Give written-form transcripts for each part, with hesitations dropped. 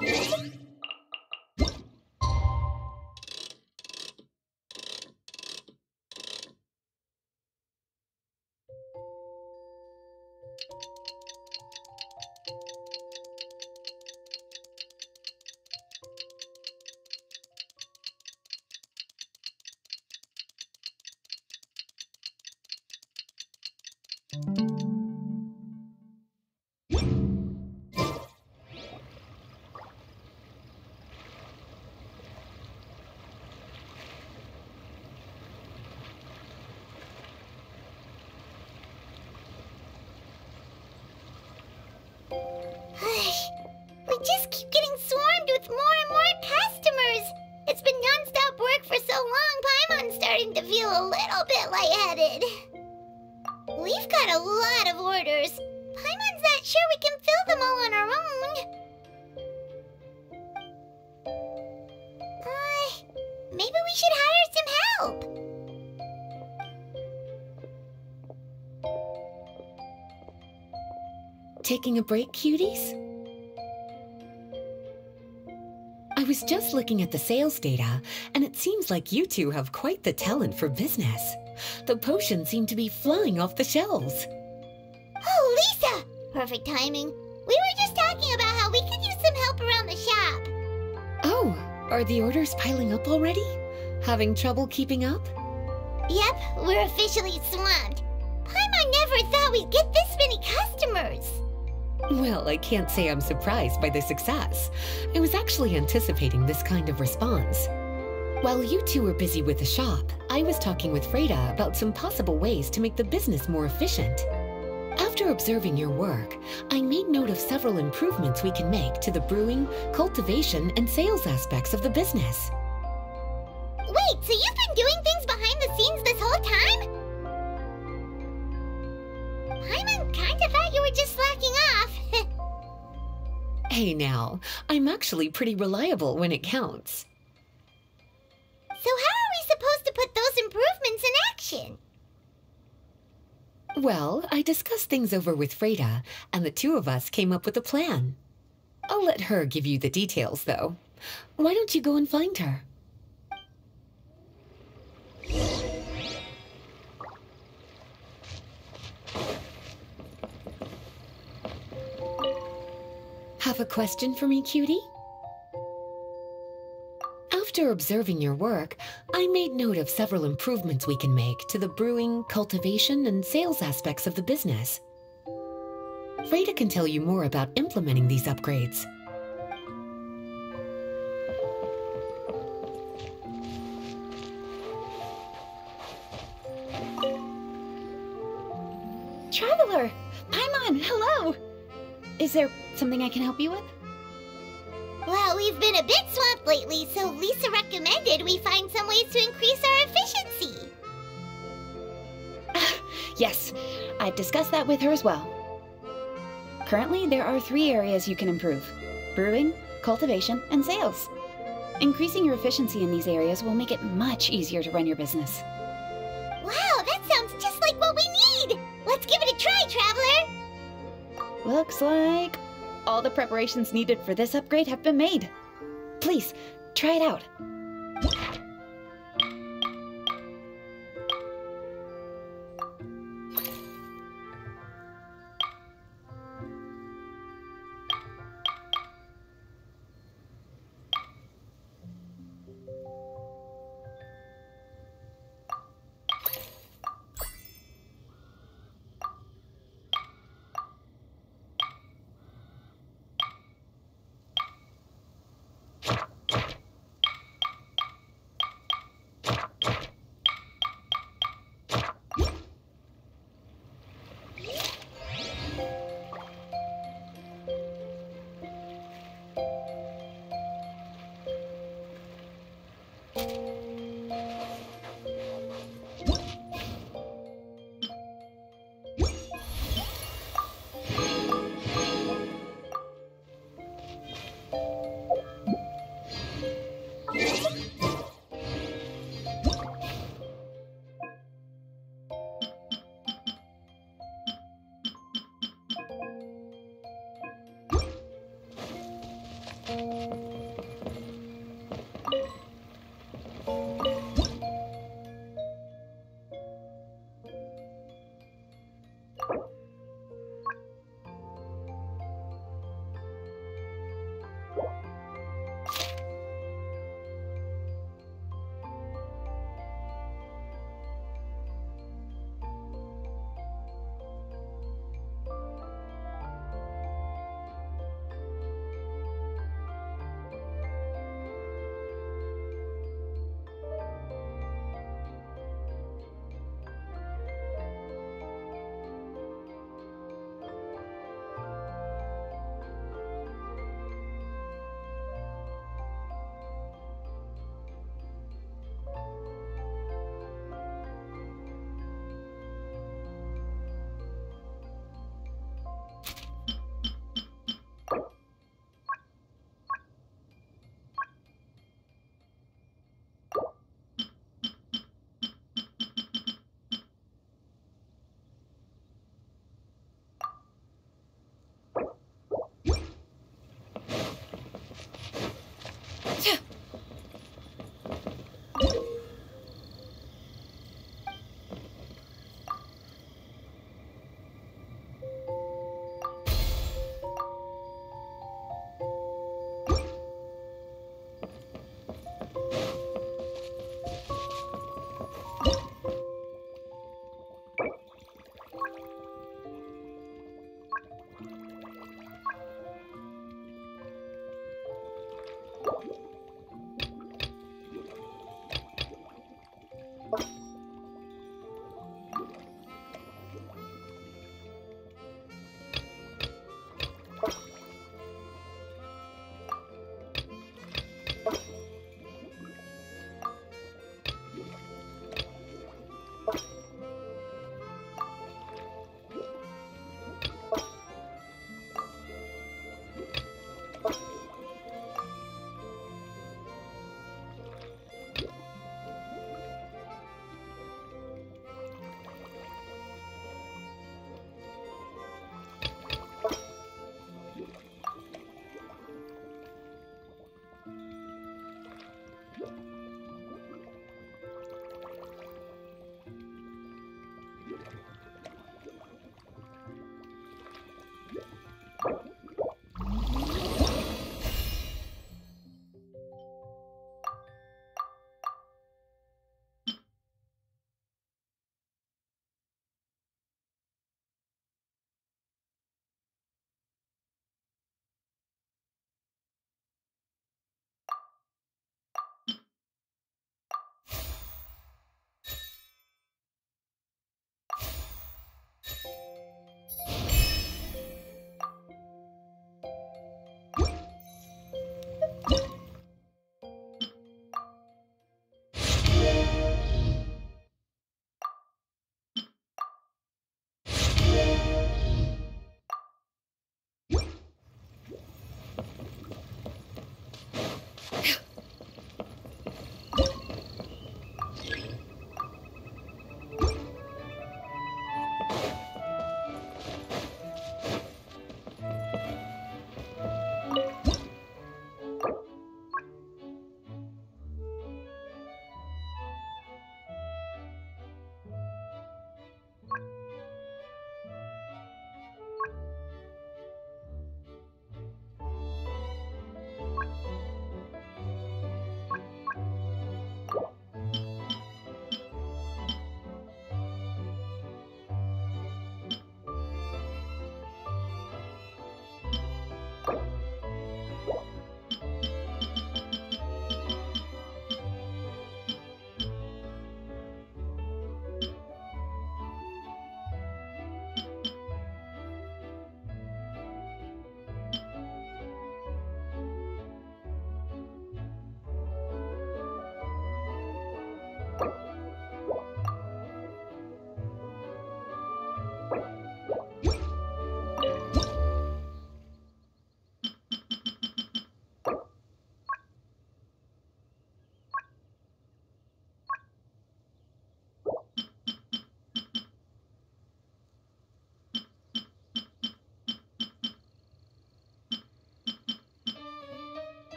We just keep getting swarmed with more and more customers. It's been non-stop work for so long, Paimon's starting to feel a little bit lightheaded. We've got a lot of orders. Paimon's not sure we can fill them all on our own. Maybe we should hire some help. Taking a break, cuties? I was just looking at the sales data, and it seems like you two have quite the talent for business. The potions seem to be flying off the shelves. Oh, Lisa! Perfect timing. We were just talking about how we could use some help around the shop. Oh, are the orders piling up already? Having trouble keeping up? Yep, we're officially swamped. Paimon never thought we'd get this many customers. Well, I can't say I'm surprised by the success. I was actually anticipating this kind of response. While you two were busy with the shop, I was talking with Freda about some possible ways to make the business more efficient. After observing your work, I made note of several improvements we can make to the brewing, cultivation, and sales aspects of the business. Wait, so you've been doing things behind the scenes this whole time? Paimon kinda thought you were just slacking off. Hey now, I'm actually pretty reliable when it counts. So how are we supposed to put those improvements in action? Well, I discussed things over with Freda, and the two of us came up with a plan. I'll let her give you the details, though. Why don't you go and find her? Have a question for me, cutie? After observing your work, I made note of several improvements we can make to the brewing, cultivation, and sales aspects of the business. Freda can tell you more about implementing these upgrades. Traveler! Paimon, hello! Is there something I can help you with? Well, we've been a bit swamped lately, so Lisa recommended we find some ways to increase our efficiency. Yes, I've discussed that with her as well. Currently, there are 3 areas you can improve: brewing, cultivation, and sales. Increasing your efficiency in these areas will make it much easier to run your business. Wow, that sounds just like what we need! Let's give it a try, Traveler! Looks like all the preparations needed for this upgrade have been made. Please, try it out.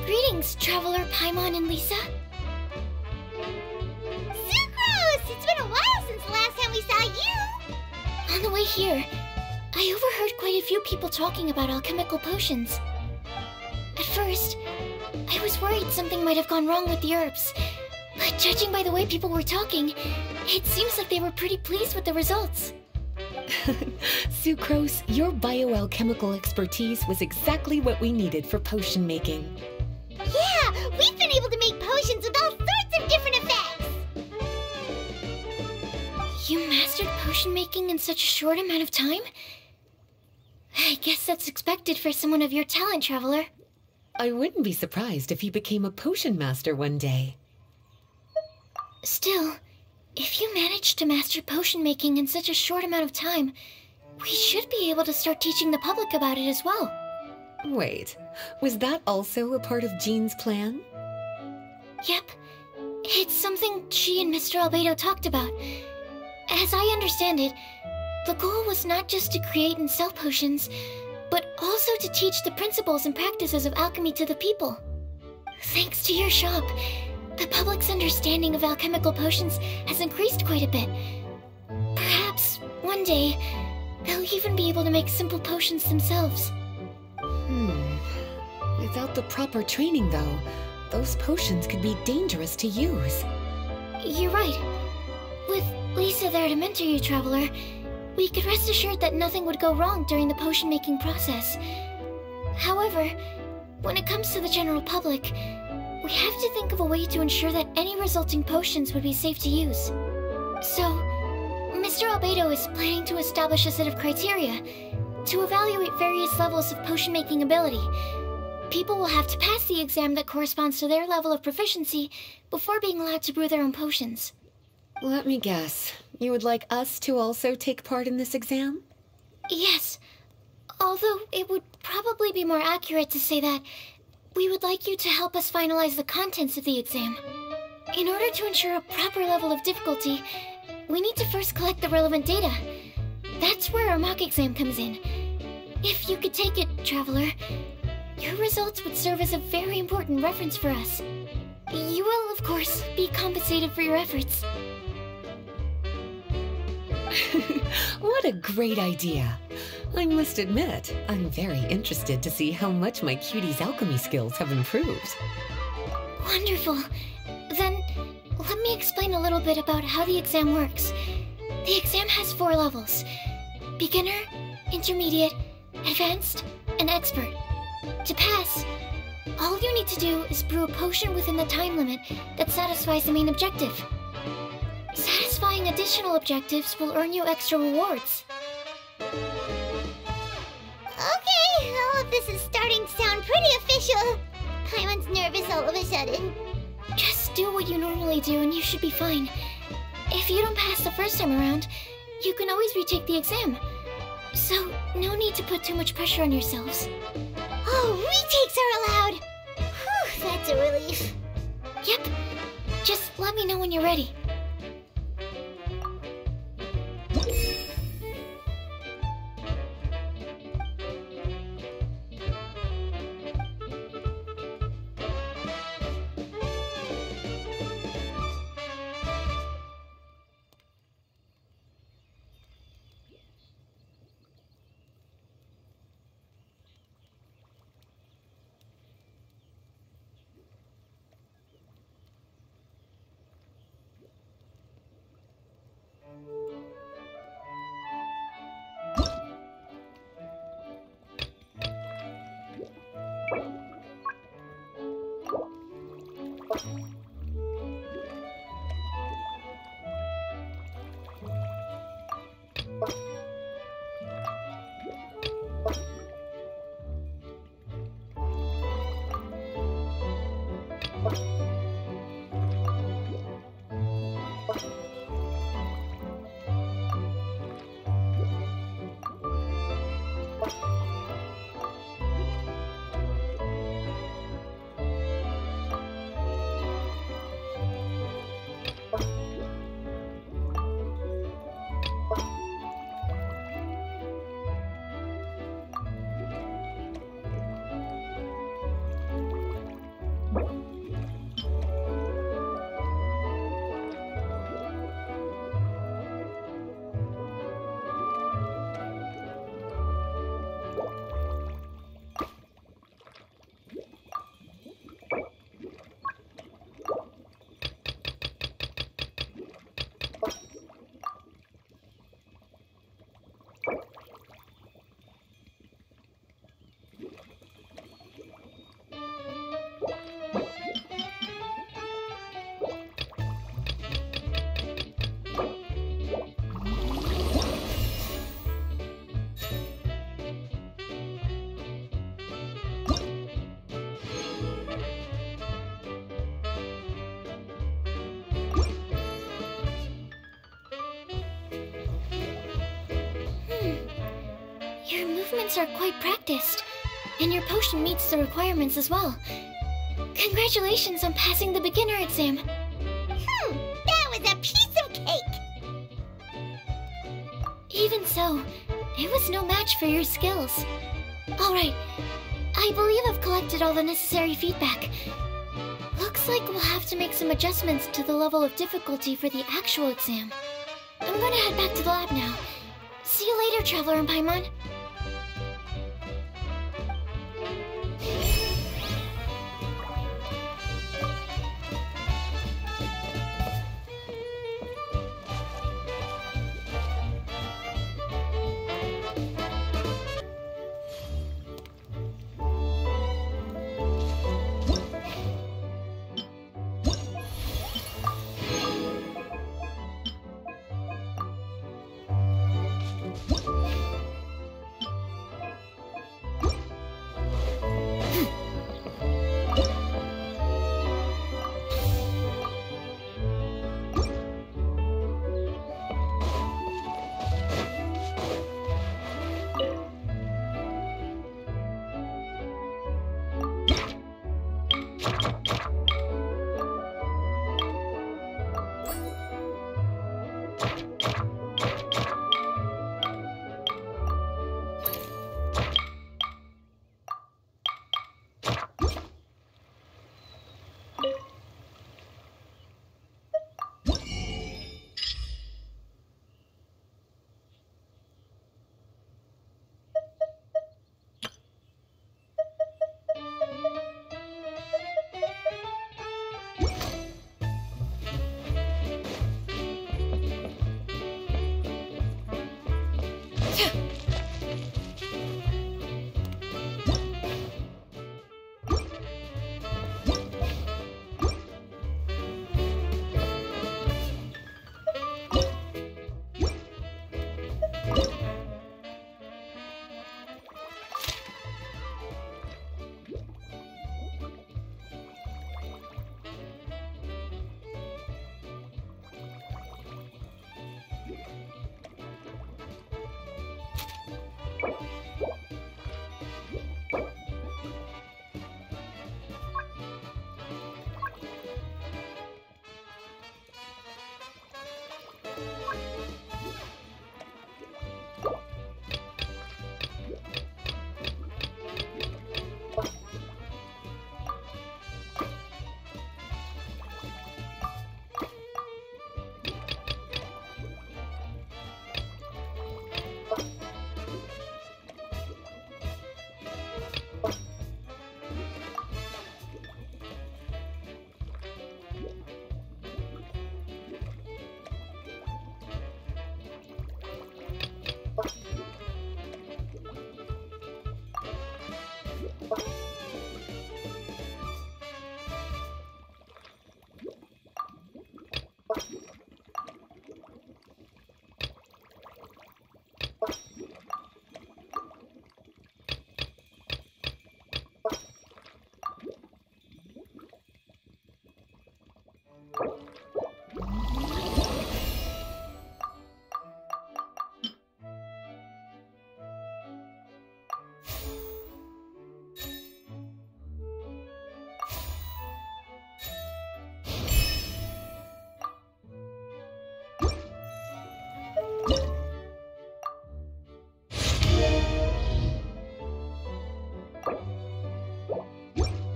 Greetings, Traveler Paimon and Lisa. Sucrose! It's been a while since the last time we saw you! On the way here, I overheard quite a few people talking about alchemical potions. At first, I was worried something might have gone wrong with the herbs, but judging by the way people were talking, it seems like they were pretty pleased with the results. Sucrose, your bioalchemical expertise was exactly what we needed for potion making. Yeah, we've been able to make potions with all sorts of different effects! You mastered potion making in such a short amount of time? I guess that's expected for someone of your talent, Traveler. I wouldn't be surprised if you became a potion master one day. Still, if you managed to master potion making in such a short amount of time, we should be able to start teaching the public about it as well. Wait, was that also a part of Jean's plan? Yep. It's something she and Mr. Albedo talked about. As I understand it, the goal was not just to create and sell potions, but also to teach the principles and practices of alchemy to the people. Thanks to your shop, the public's understanding of alchemical potions has increased quite a bit. Perhaps, one day, they'll even be able to make simple potions themselves. Without the proper training, though, those potions could be dangerous to use. You're right. With Lisa there to mentor you, Traveler, we could rest assured that nothing would go wrong during the potion-making process. However, when it comes to the general public, we have to think of a way to ensure that any resulting potions would be safe to use. So, Mr. Albedo is planning to establish a set of criteria to evaluate various levels of potion-making ability. People will have to pass the exam that corresponds to their level of proficiency before being allowed to brew their own potions. Let me guess. You would like us to also take part in this exam? Yes. Although it would probably be more accurate to say that we would like you to help us finalize the contents of the exam. In order to ensure a proper level of difficulty, we need to first collect the relevant data. That's where our mock exam comes in. If you could take it, Traveler, your results would serve as a very important reference for us. You will, of course, be compensated for your efforts. What a great idea! I must admit, I'm very interested to see how much my cutie's alchemy skills have improved. Wonderful. Then, let me explain a little bit about how the exam works. The exam has 4 levels: beginner, intermediate, advanced, and expert. To pass, all you need to do is brew a potion within the time limit that satisfies the main objective. Satisfying additional objectives will earn you extra rewards. Okay, all of this is starting to sound pretty official. Paimon's nervous all of a sudden. Just do what you normally do and you should be fine. If you don't pass the first time around, you can always retake the exam. So, no need to put too much pressure on yourselves. Oh, retakes are allowed! Whew, that's a relief. Yep, just let me know when you're ready. students are quite practiced, and your potion meets the requirements as well. Congratulations on passing the beginner exam. That was a piece of cake! Even so, it was no match for your skills. Alright, I believe I've collected all the necessary feedback. Looks like we'll have to make some adjustments to the level of difficulty for the actual exam. I'm gonna head back to the lab now. See you later, Traveler and Paimon.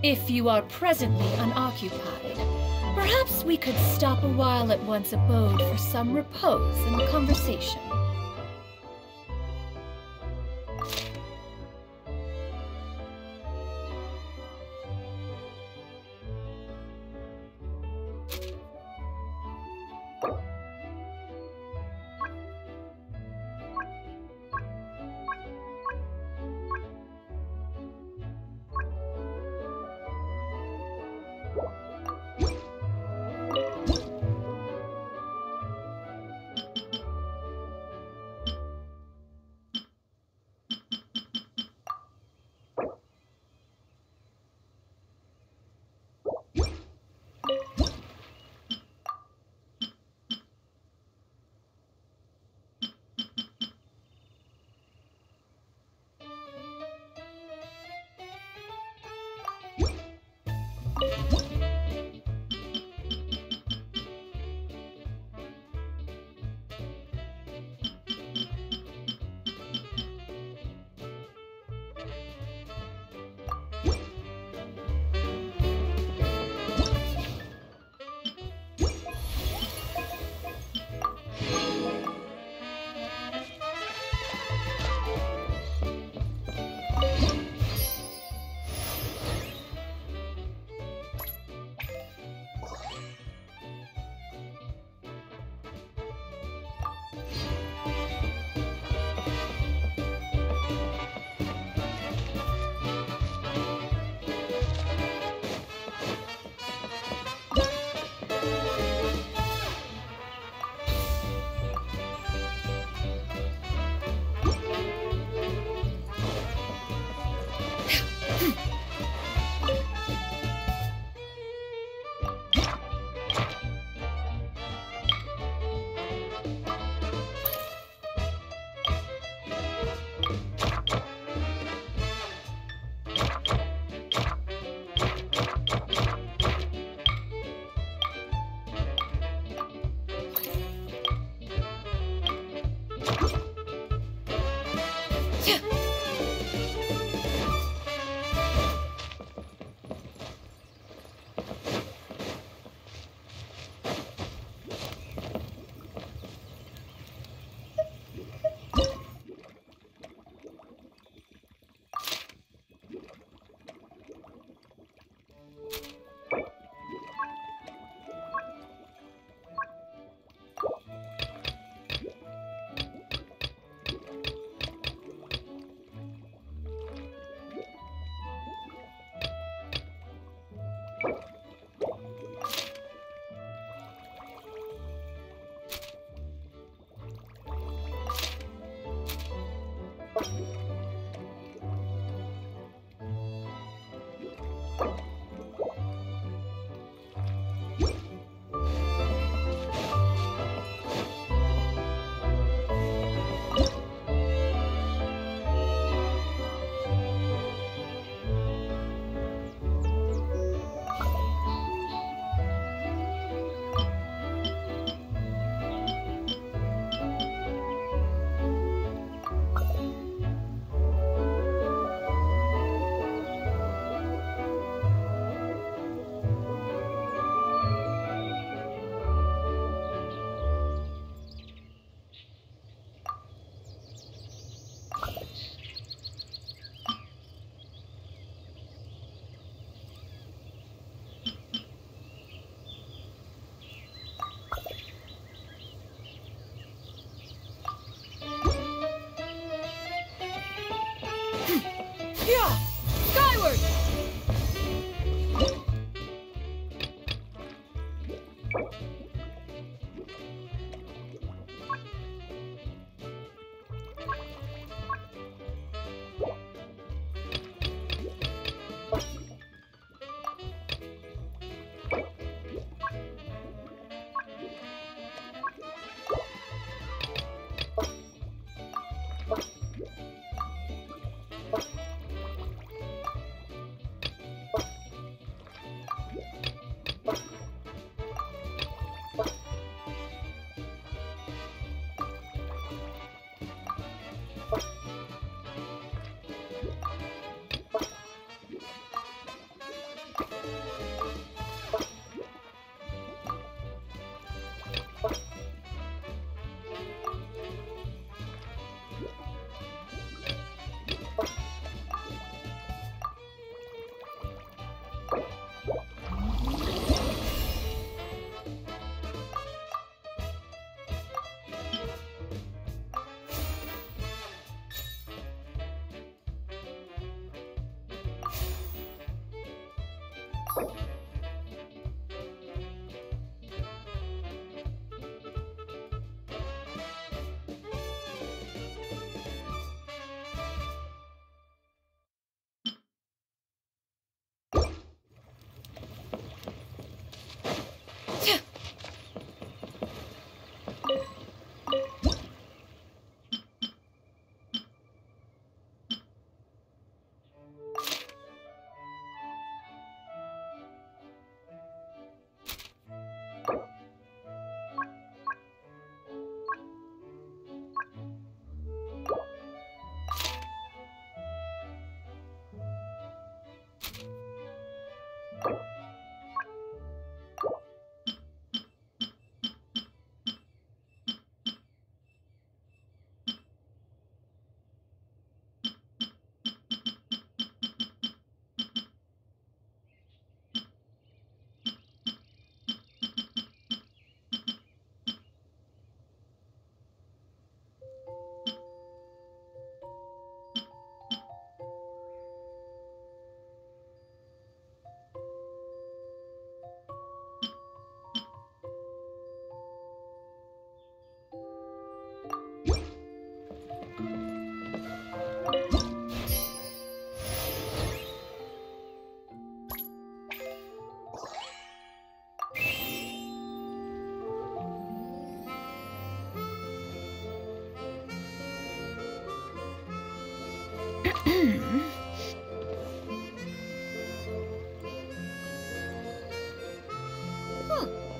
If you are presently unoccupied, perhaps we could stop a while at one's abode for some repose and conversation. Yeah! Skyward!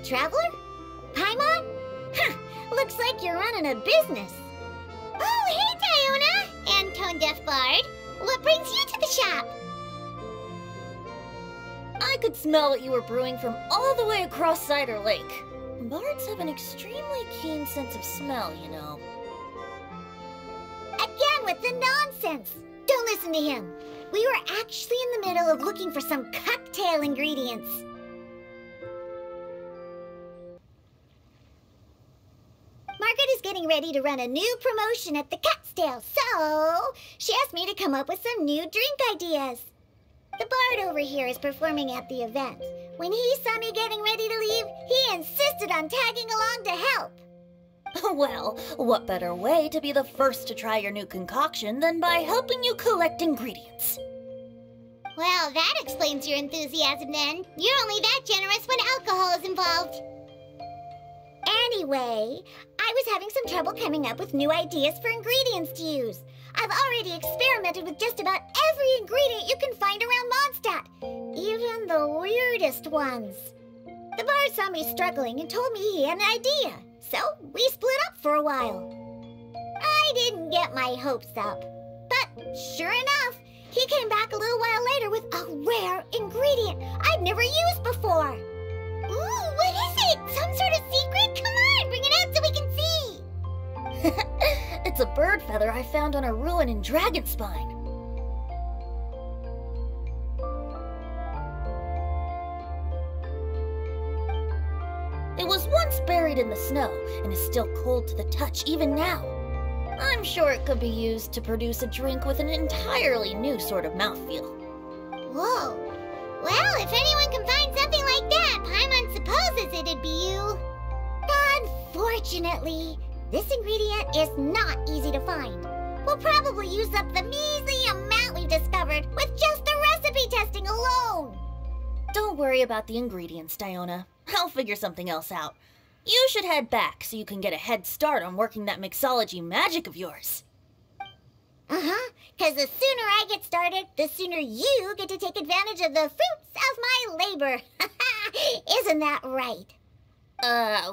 Traveler? Paimon? Huh, looks like you're running a business. Oh, hey, Diona! And Tone Deaf Bard. What brings you to the shop? I could smell what you were brewing from all the way across Cider Lake. Bards have an extremely keen sense of smell, you know. Again with the nonsense! Don't listen to him. We were actually in the middle of looking for some cocktail ingredients. Margaret is getting ready to run a new promotion at the Catstail, so she asked me to come up with some new drink ideas. The bard over here is performing at the event. When he saw me getting ready to leave, he insisted on tagging along to help. Well, what better way to be the first to try your new concoction than by helping you collect ingredients? Well, that explains your enthusiasm then. You're only that generous when alcohol is involved. Anyway, I was having some trouble coming up with new ideas for ingredients to use. I've already experimented with just about every ingredient you can find around Mondstadt, even the weirdest ones. The bar saw me struggling and told me he had an idea, so we split up for a while. I didn't get my hopes up, but sure enough, he came back a little while later with a rare ingredient I'd never used before. Ooh, what is it? Some sort of secret? Come on, bring it out so we can see. It's a bird feather I found on a ruin in Dragonspine. It was once buried in the snow and is still cold to the touch even now. I'm sure it could be used to produce a drink with an entirely new sort of mouthfeel. Whoa. Well, if anyone can find something like that, Paimon supposes it'd be you. Unfortunately, this ingredient is not easy to find. We'll probably use up the measly amount we've discovered with just the recipe testing alone. Don't worry about the ingredients, Diona. I'll figure something else out. You should head back so you can get a head start on working that mixology magic of yours. Uh-huh, because the sooner I get started, the sooner you get to take advantage of the fruits of my labor. Isn't that right?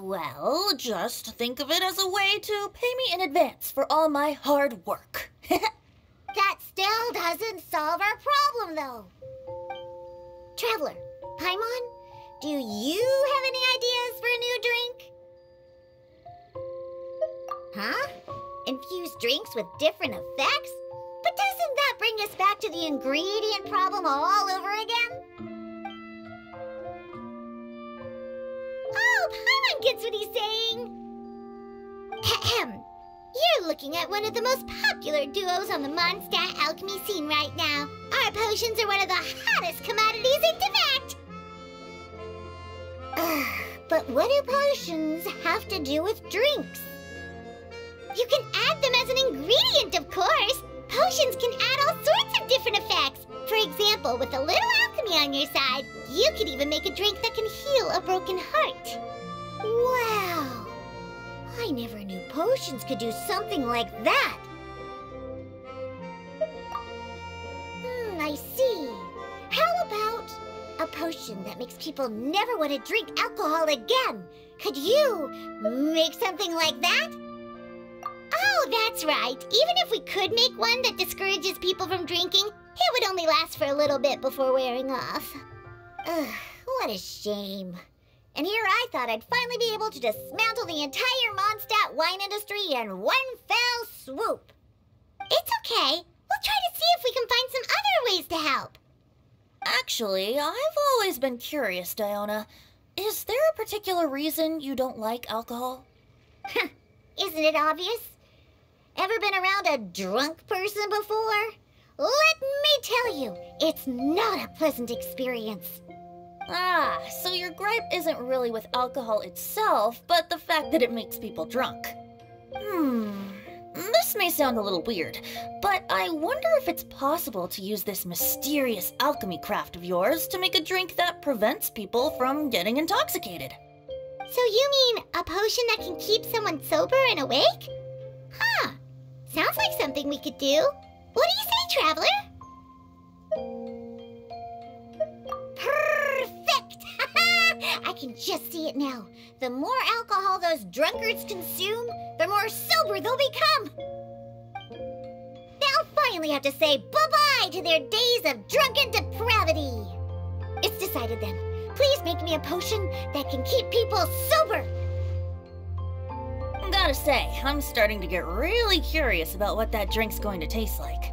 Well, just think of it as a way to pay me in advance for all my hard work. That still doesn't solve our problem, though. Traveler, Paimon, do you have any ideas for a new drink? Huh? Infused drinks with different effects? But doesn't that bring us back to the ingredient problem all over again? Oh, Paimon gets what he's saying. Ahem. You're looking at one of the most popular duos on the Mondstadt alchemy scene right now. Our potions are one of the hottest commodities in Teyvat. But what do potions have to do with drinks? You can add them as an ingredient, of course. Potions can add all sorts of different effects. For example, with a little alchemy on your side, you could even make a drink that can heal a broken heart. Wow! I never knew potions could do something like that. I see. How about a potion that makes people never want to drink alcohol again? Could you make something like that? Oh, that's right. Even if we could make one that discourages people from drinking, it would only last for a little bit before wearing off. Ugh, what a shame. And here I thought I'd finally be able to dismantle the entire Mondstadt wine industry in one fell swoop. It's okay. We'll try to see if we can find some other ways to help. Actually, I've always been curious, Diona. Is there a particular reason you don't like alcohol? Isn't it obvious? Ever been around a drunk person before? Let me tell you, it's not a pleasant experience. Ah, so your gripe isn't really with alcohol itself, but the fact that it makes people drunk. This may sound a little weird, but I wonder if it's possible to use this mysterious alchemy craft of yours to make a drink that prevents people from getting intoxicated. So you mean a potion that can keep someone sober and awake? Huh. Sounds like something we could do. What do you say, Traveler? Perfect! I can just see it now. The more alcohol those drunkards consume, the more sober they'll become. They'll finally have to say bye-bye to their days of drunken depravity. It's decided then. Please make me a potion that can keep people sober. Gotta say, I'm starting to get really curious about what that drink's going to taste like.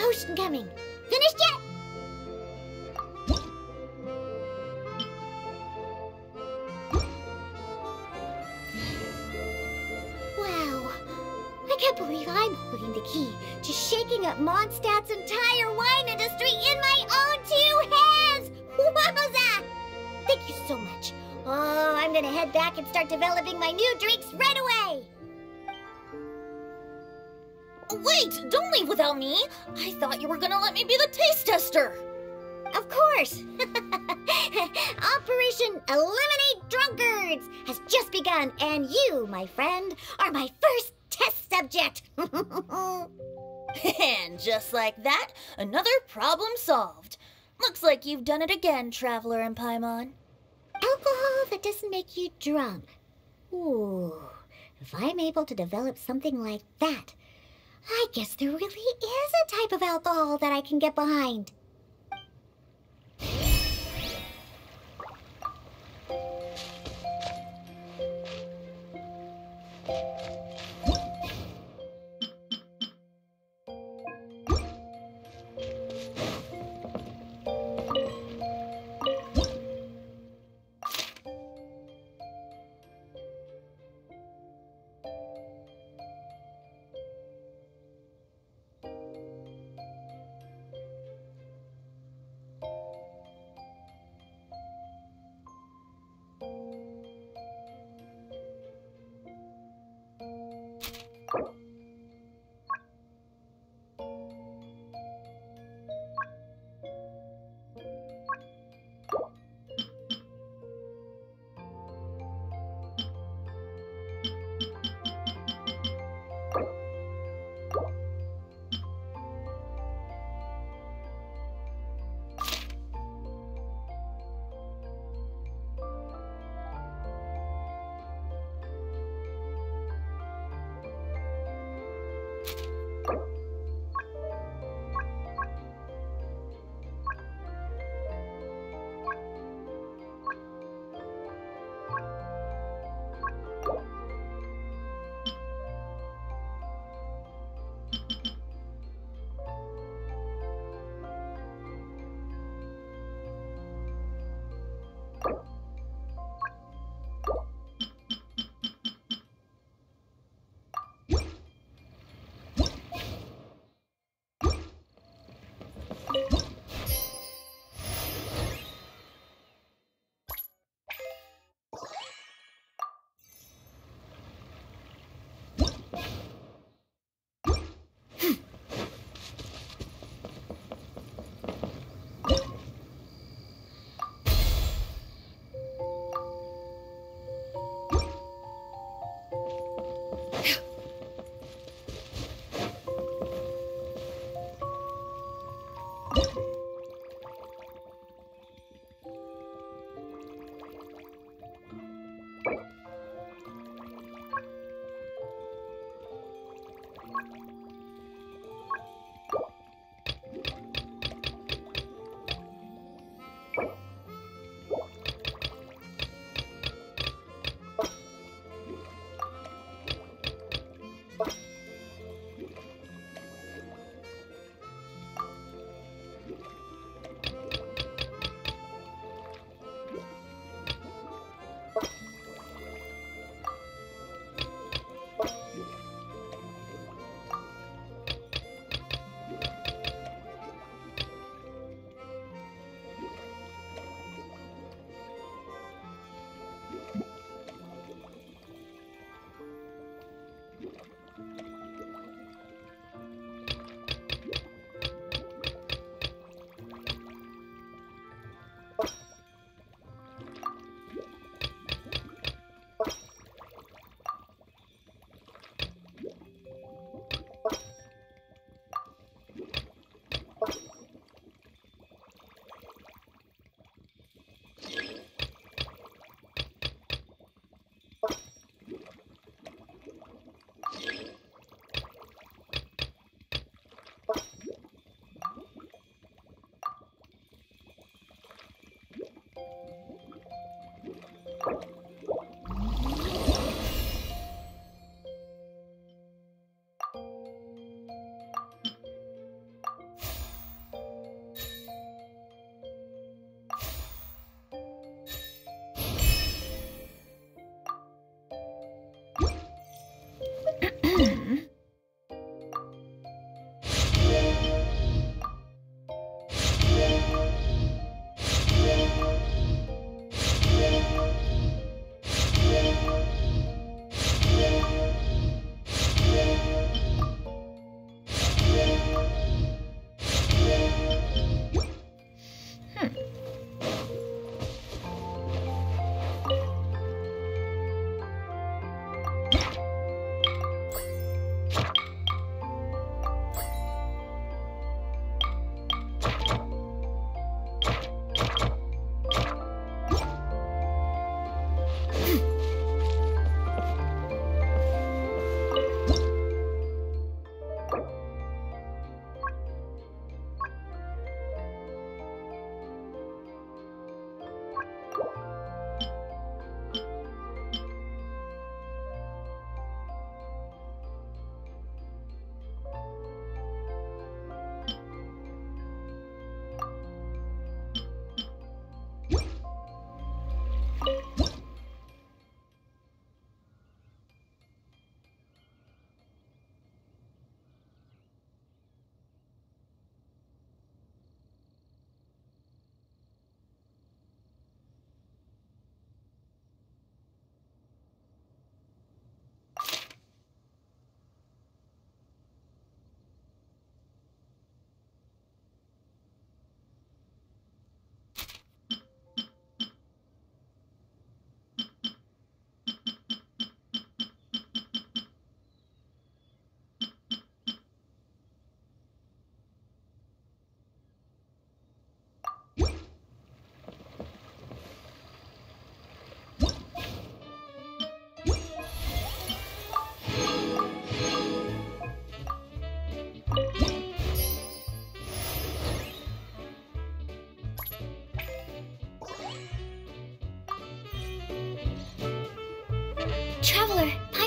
potion coming. Finished yet? Wow. I can't believe I'm holding the key to shaking up Mondstadt's entire wine industry in my own 2 hands! Wowza! Thank you so much. Oh, I'm gonna head back and start developing my new drinks right away! Wait, don't leave without me. I thought you were gonna let me be the taste tester. Of course! Operation Eliminate Drunkards has just begun, and you, my friend, are my first test subject! And just like that, another problem solved. Looks like you've done it again, Traveler and Paimon. Alcohol that doesn't make you drunk. Ooh, if I'm able to develop something like that, I guess there really is a type of alcohol that I can get behind.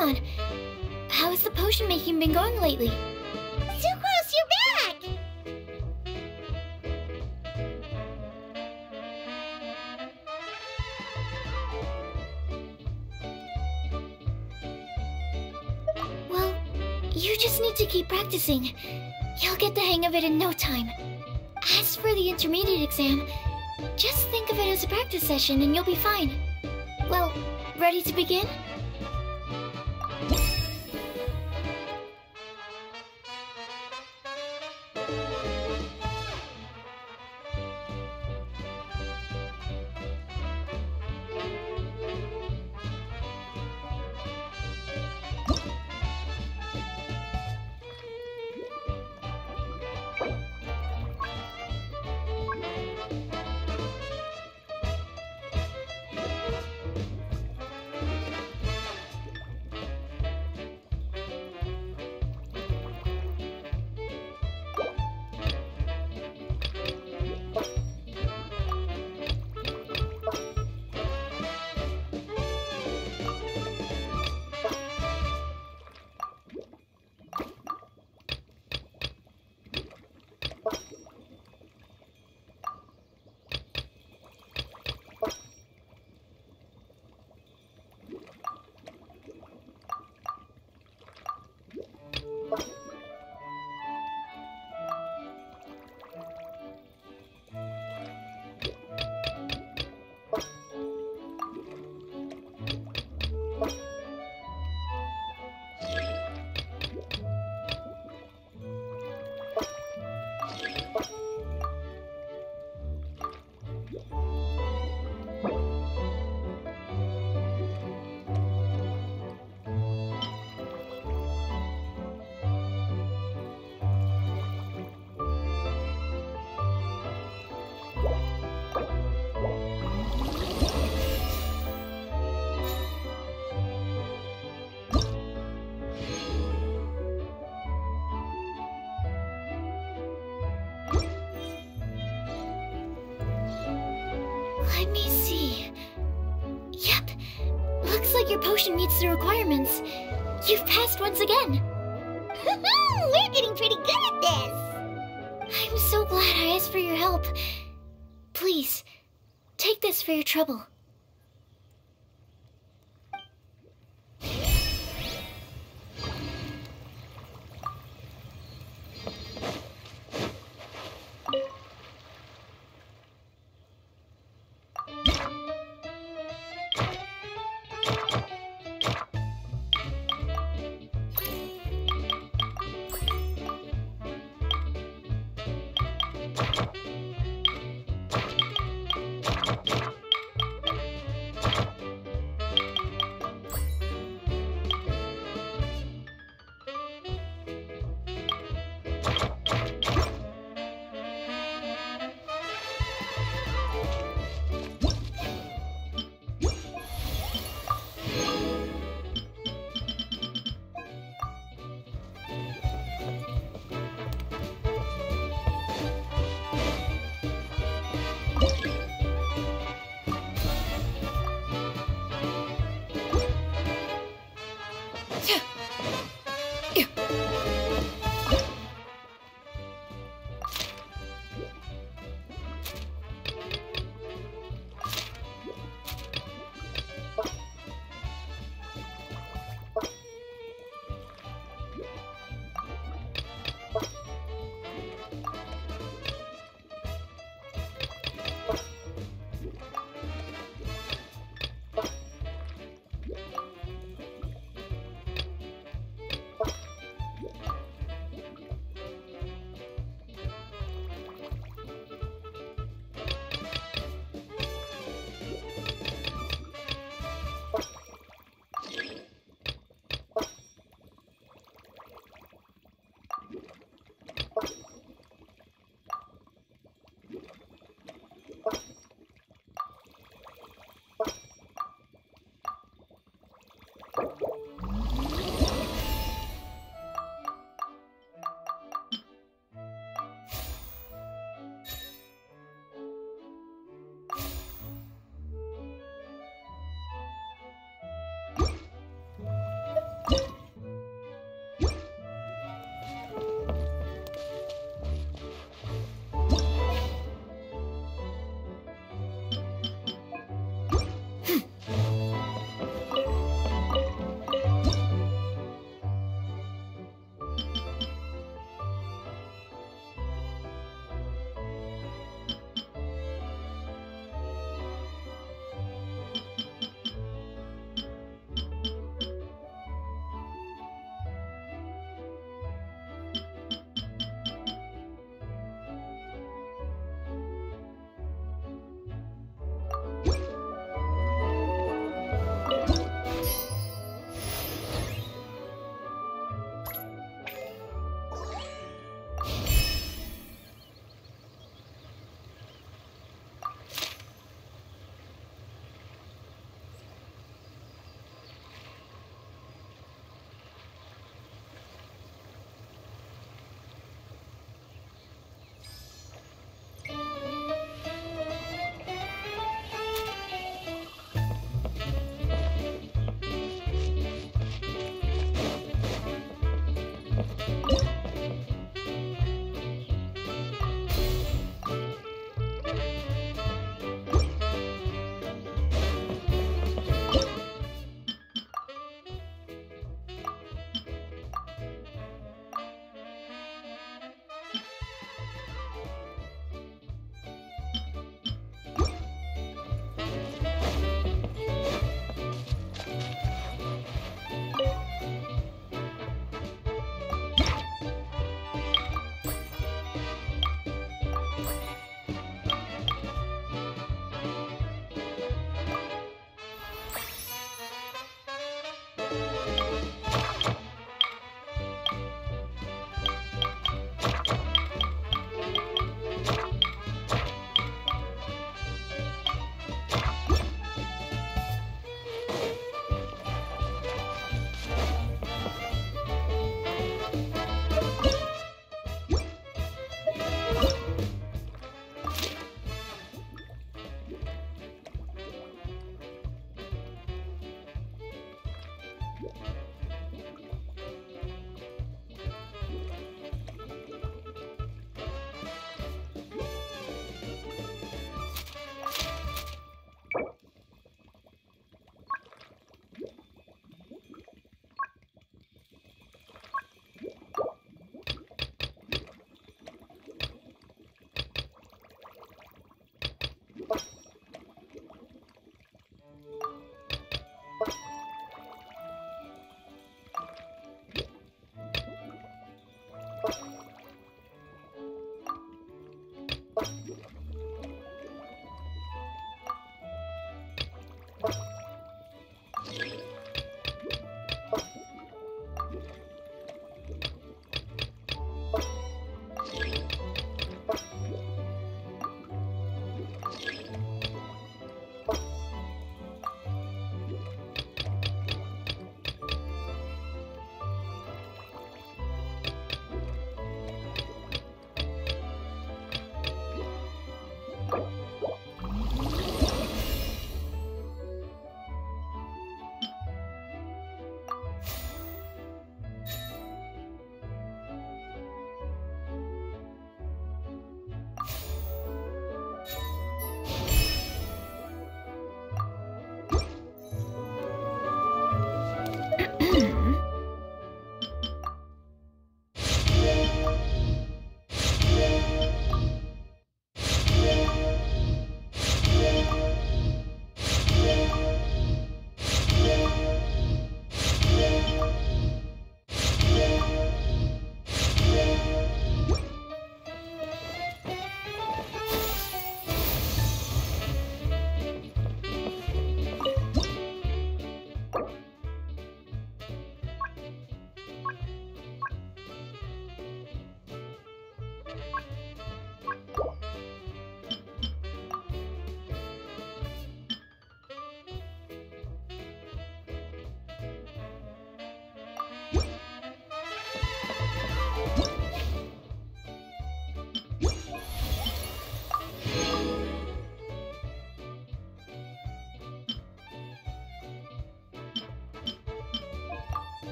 Paimon. How has the potion making been going lately? Sucrose, you're back! Well, you just need to keep practicing. You'll get the hang of it in no time. As for the intermediate exam, just think of it as a practice session and you'll be fine. Well, ready to begin? Let me see. Yep. Looks like your potion meets the requirements. You've passed once again. We're getting pretty good at this! I'm so glad I asked for your help. Please, take this for your trouble.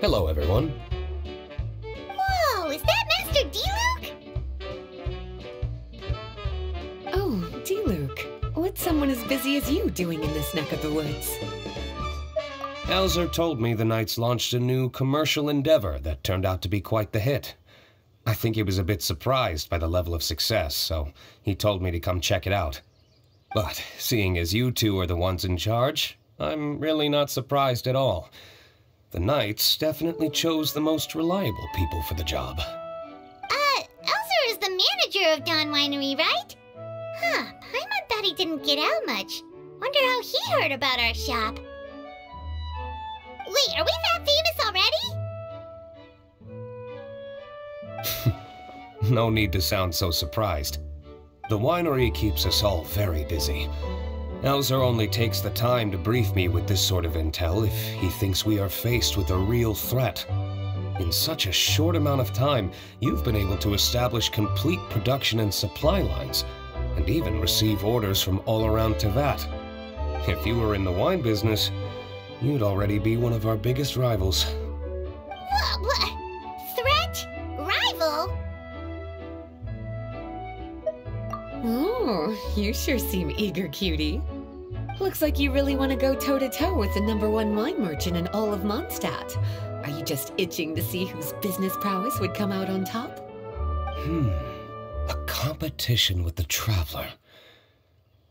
Hello, everyone. Whoa, is that Master D-Luke? Oh, D-Luke. What's someone as busy as you doing in this neck of the woods? Elzer told me the Knights launched a new commercial endeavor that turned out to be quite the hit. I think he was a bit surprised by the level of success, so he told me to come check it out. But seeing as you two are the ones in charge, I'm really not surprised at all. The Knights definitely chose the most reliable people for the job. Elzer is the manager of Dawn Winery, right? Huh, Paimon thought he didn't get out much. Wonder how he heard about our shop. Wait, are we that famous already? No need to sound so surprised. The winery keeps us all very busy. Elzer only takes the time to brief me with this sort of intel if he thinks we are faced with a real threat. In such a short amount of time, you've been able to establish complete production and supply lines, and even receive orders from all around Tevat. If you were in the wine business, you'd already be one of our biggest rivals. What? Threat? Rival? Oh, you sure seem eager, cutie. Looks like you really want to go toe-to-toe with the #1 wine merchant in all of Mondstadt. Are you just itching to see whose business prowess would come out on top? A competition with the Traveler.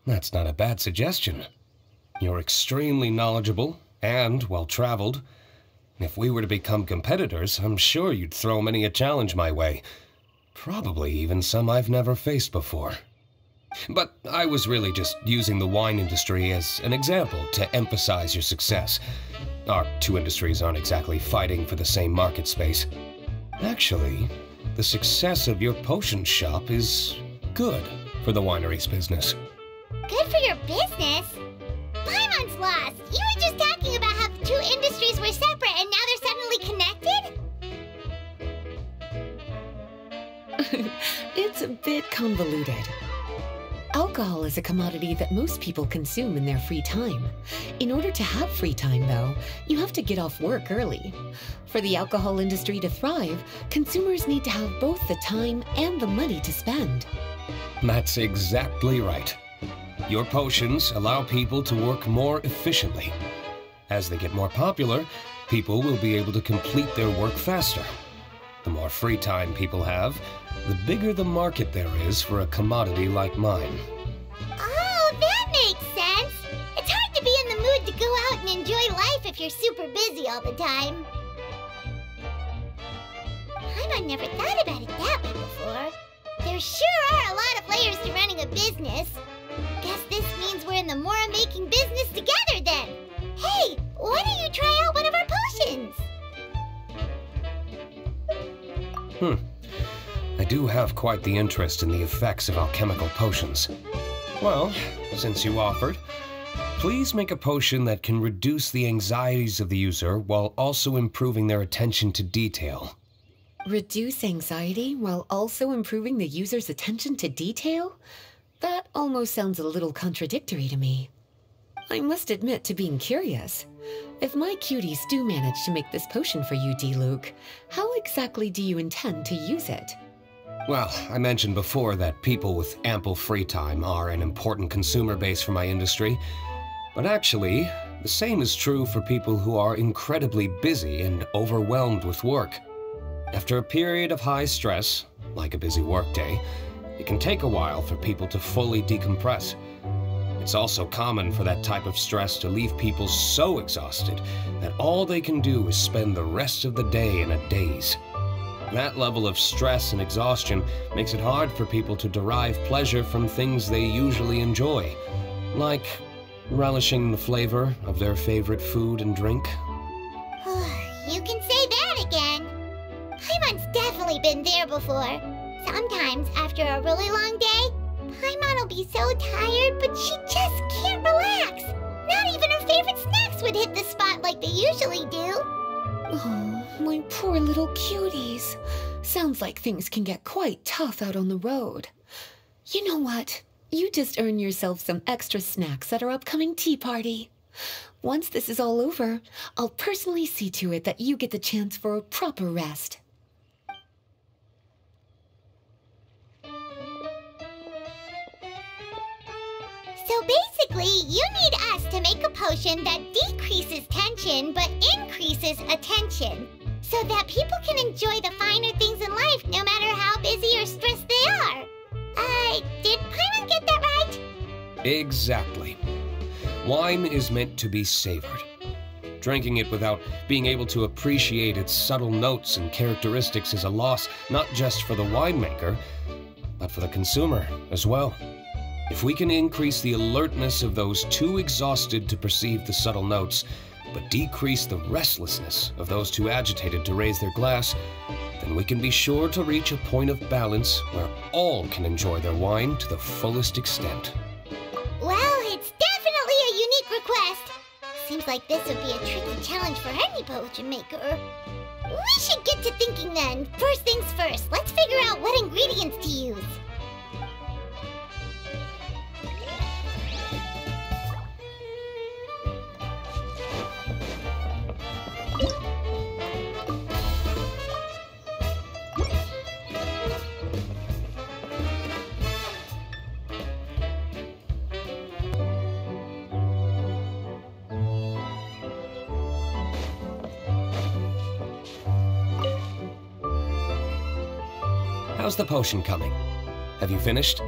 That's not a bad suggestion. You're extremely knowledgeable and well-traveled. If we were to become competitors, I'm sure you'd throw many a challenge my way. Probably even some I've never faced before. But I was really just using the wine industry as an example to emphasize your success. Our two industries aren't exactly fighting for the same market space. Actually, the success of your potion shop is good for the winery's business. Good for your business? Paimon's lost. You were just talking about how the two industries were separate and now they're suddenly connected? It's a bit convoluted. Alcohol is a commodity that most people consume in their free time. In order to have free time, though, you have to get off work early. For the alcohol industry to thrive, consumers need to have both the time and the money to spend. That's exactly right. Your potions allow people to work more efficiently. As they get more popular, people will be able to complete their work faster. The more free time people have, the bigger the market there is for a commodity like mine. Oh, that makes sense. It's hard to be in the mood to go out and enjoy life if you're super busy all the time. Paimon never thought about it that way before. There sure are a lot of layers to running a business. Guess this means we're in the Mora-making business together then. Hey, why don't you try out one of our potions? I do have quite the interest in the effects of alchemical potions. Well, since you offered, please make a potion that can reduce the anxieties of the user while also improving their attention to detail. Reduce anxiety while also improving the user's attention to detail? That almost sounds a little contradictory to me. I must admit to being curious. If my cuties do manage to make this potion for you, D-Luke, how exactly do you intend to use it? Well, I mentioned before that people with ample free time are an important consumer base for my industry. But actually, the same is true for people who are incredibly busy and overwhelmed with work. After a period of high stress, like a busy workday, it can take a while for people to fully decompress. It's also common for that type of stress to leave people so exhausted that all they can do is spend the rest of the day in a daze. That level of stress and exhaustion makes it hard for people to derive pleasure from things they usually enjoy, like relishing the flavor of their favorite food and drink. You can say that again. Paimon's definitely been there before. Sometimes, after a really long day, Paimon will be so tired, but she just can't relax. Not even her favorite snacks would hit the spot like they usually do. Oh, my poor little cuties. Sounds like things can get quite tough out on the road. You know what? You just earn yourself some extra snacks at our upcoming tea party. Once this is all over, I'll personally see to it that you get the chance for a proper rest. So basically, you need us to make a potion that decreases tension but increases attention, so that people can enjoy the finer things in life no matter how busy or stressed they are. Did Paimon get that right? Exactly. Wine is meant to be savored. Drinking it without being able to appreciate its subtle notes and characteristics is a loss not just for the winemaker, but for the consumer as well. If we can increase the alertness of those too exhausted to perceive the subtle notes, but decrease the restlessness of those too agitated to raise their glass, then we can be sure to reach a point of balance where all can enjoy their wine to the fullest extent. Well, it's definitely a unique request. Seems like this would be a tricky challenge for any potion maker. We should get to thinking then. First things first, let's figure out what ingredients to use. How's the potion coming? Have you finished?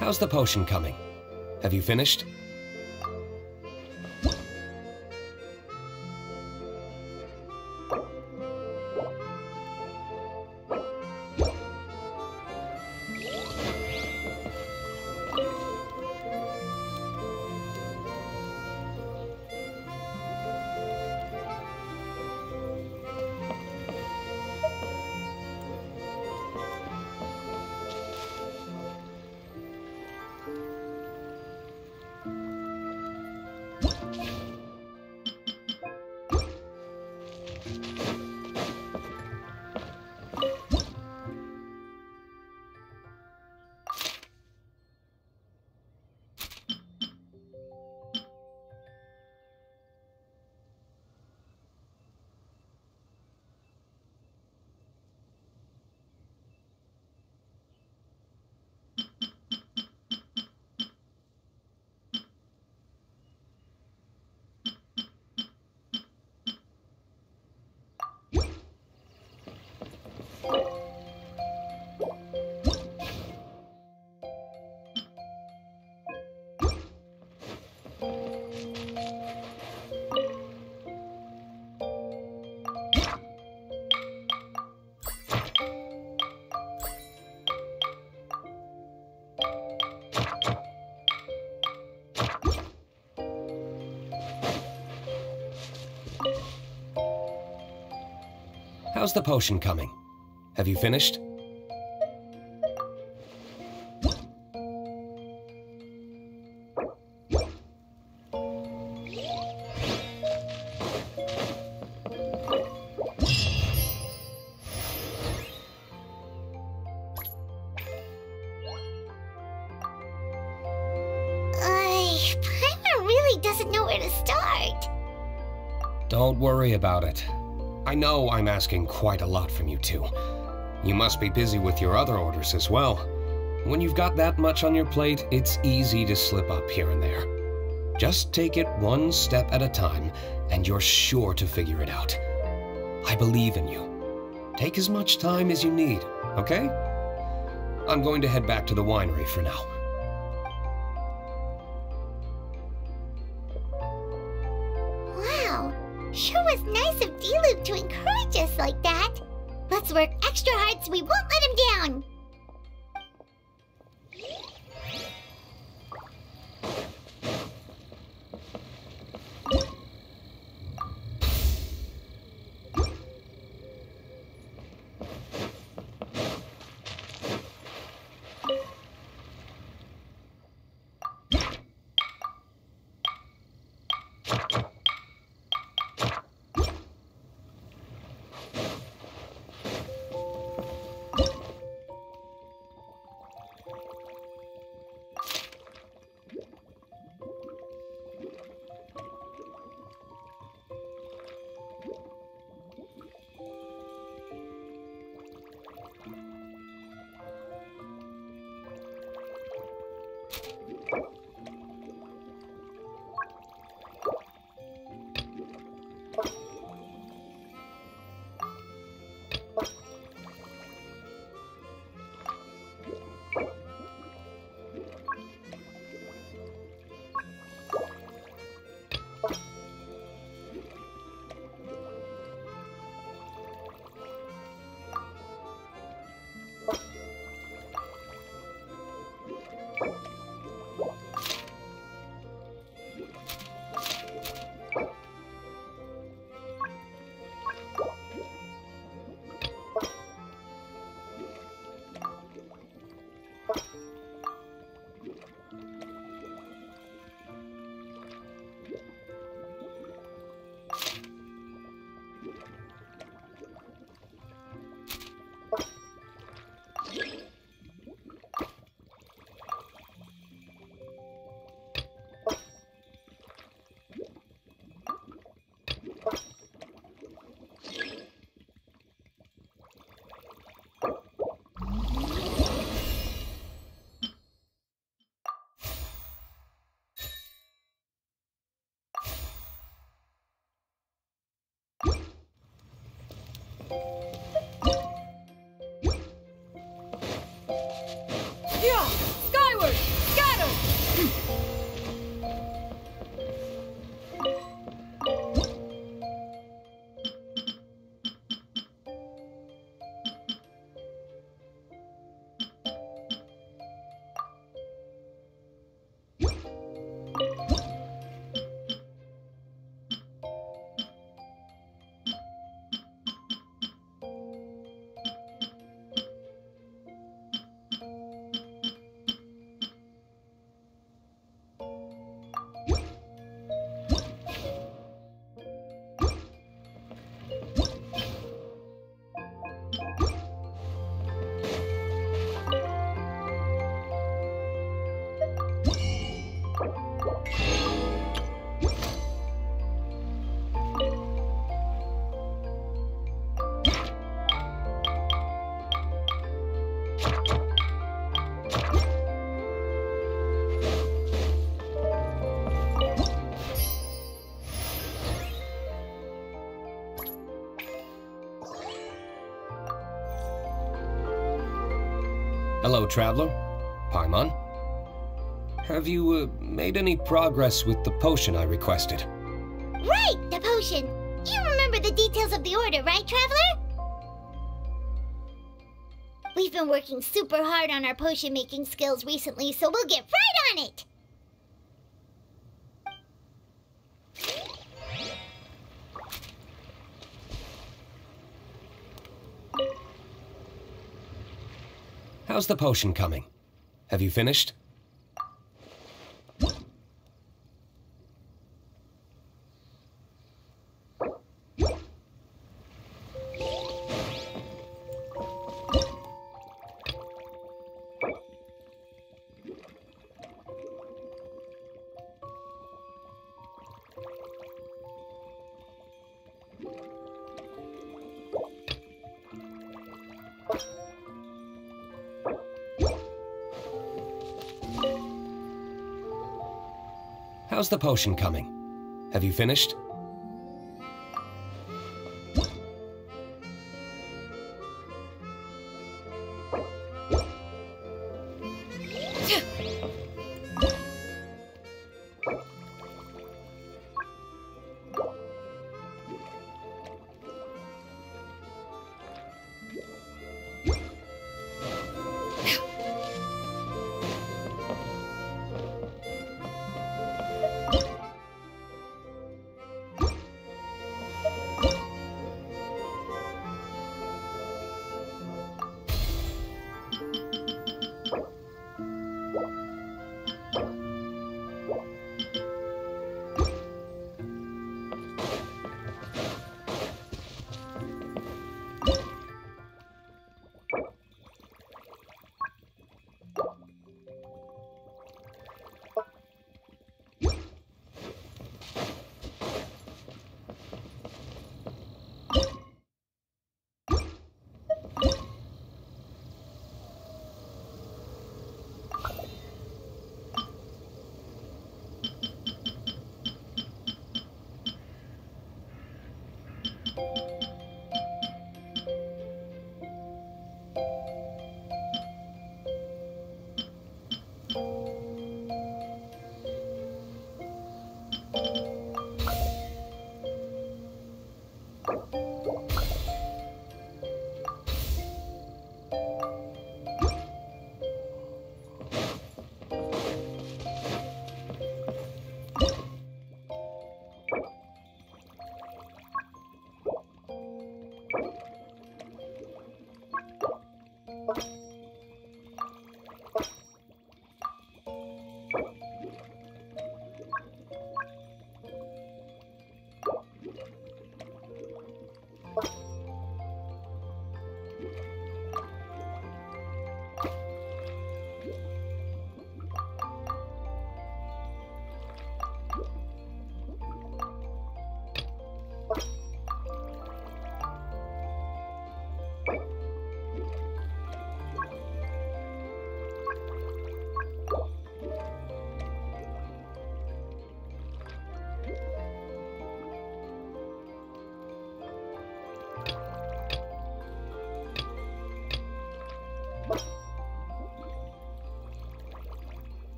How's the potion coming? Have you finished? How's the potion coming? Have you finished? Paimon really doesn't know where to start. Don't worry about it. I know I'm asking quite a lot from you two. You must be busy with your other orders as well. When you've got that much on your plate, it's easy to slip up here and there. Just take it one step at a time, and you're sure to figure it out. I believe in you. Take as much time as you need, okay? I'm going to head back to the winery for now. Wow, sure was nice of D-Loop to encourage us like that. Let's work extra hard so we won't let him down. Yeah! Skyward! Scatter! Hello, traveler. Paimon. Have you made any progress with the potion I requested? Right, the potion. You remember the details of the order, right, Traveler? We've been working super hard on our potion-making skills recently, so we'll get right on it! How's the potion coming? Have you finished? How's the potion coming? Have you finished?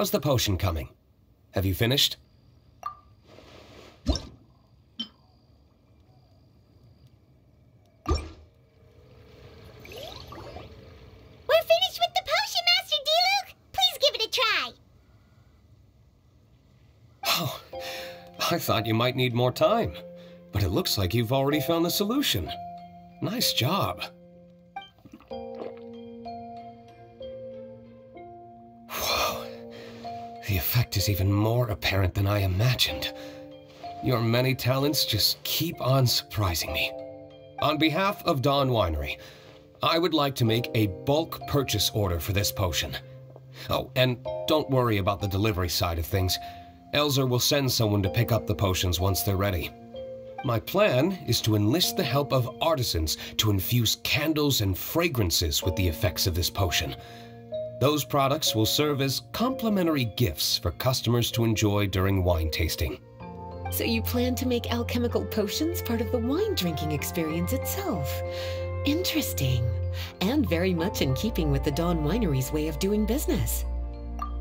How's the potion coming? Have you finished? We're finished with the potion, Master D-Luke! Please give it a try! Oh, I thought you might need more time, but it looks like you've already found the solution. Nice job. Whoa, the effect is even more apparent than I imagined. Your many talents just keep on surprising me. On behalf of Dawn Winery, I would like to make a bulk purchase order for this potion. Oh, and don't worry about the delivery side of things. Elzer will send someone to pick up the potions once they're ready. My plan is to enlist the help of artisans to infuse candles and fragrances with the effects of this potion. Those products will serve as complimentary gifts for customers to enjoy during wine tasting. So you plan to make alchemical potions part of the wine drinking experience itself. Interesting. And very much in keeping with the Dawn Winery's way of doing business.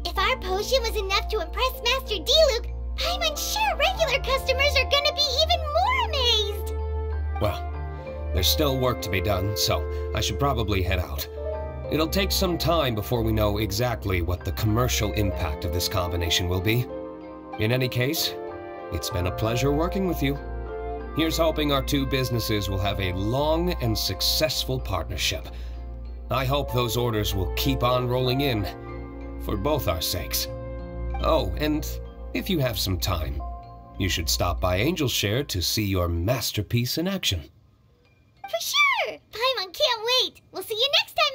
If our potion was enough to impress Master D-Luke, I'm sure regular customers are gonna be even more amazed! Well, there's still work to be done, so I should probably head out. It'll take some time before we know exactly what the commercial impact of this combination will be. In any case, it's been a pleasure working with you. Here's hoping our two businesses will have a long and successful partnership. I hope those orders will keep on rolling in, for both our sakes. Oh, and if you have some time, you should stop by Angel's Share to see your masterpiece in action. For sure! Paimon can't wait! We'll see you next time,